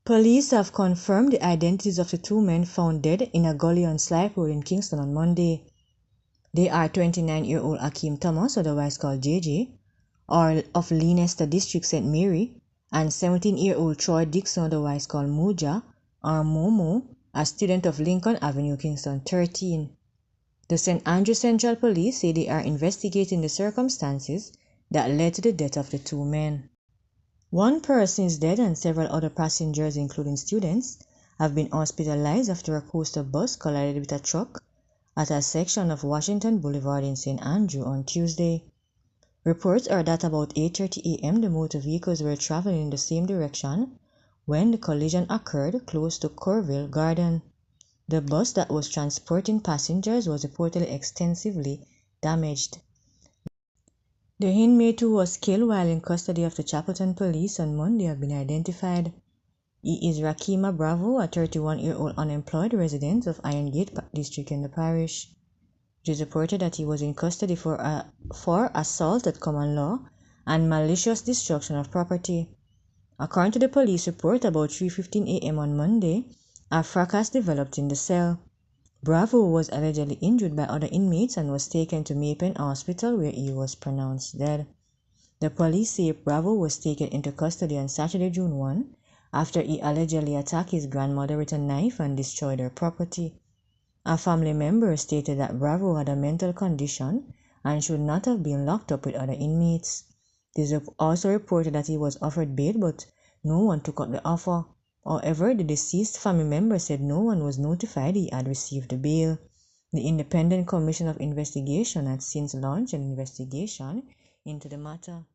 Police have confirmed the identities of the two men found dead in a gully on Slipe Road in Kingston on Monday. They are 29-year-old Akeem Thomas, otherwise called JJ, of Leicester District, St. Mary, and 17-year-old Troy Dixon, otherwise called Muja or Momo, a student of Lincoln Avenue, Kingston 13. The St. Andrew Central Police say they are investigating the circumstances that led to the death of the two men. One person is dead and several other passengers, including students, have been hospitalized after a coaster bus collided with a truck at a section of Washington Boulevard in St. Andrew on Tuesday. Reports are that about 8:30 a.m. the motor vehicles were traveling in the same direction when the collision occurred close to Corville Garden. The bus that was transporting passengers was reportedly extensively damaged. The inmate who was killed while in custody of the Chapelton police on Monday have been identified. He is Rakima Bravo, a 31-year-old unemployed resident of Irongate District in the parish. It is reported that he was in custody for assault at common law and malicious destruction of property. According to the police report, about 3:15 a.m. on Monday, a fracas developed in the cell. Bravo was allegedly injured by other inmates and was taken to Mapen Hospital where he was pronounced dead. The police say Bravo was taken into custody on Saturday, June 1, after he allegedly attacked his grandmother with a knife and destroyed her property. A family member stated that Bravo had a mental condition and should not have been locked up with other inmates. It is also reported that he was offered bail, but no one took up the offer. However, the deceased family member said no one was notified he had received the bail. The Independent Commission of Investigation had since launched an investigation into the matter.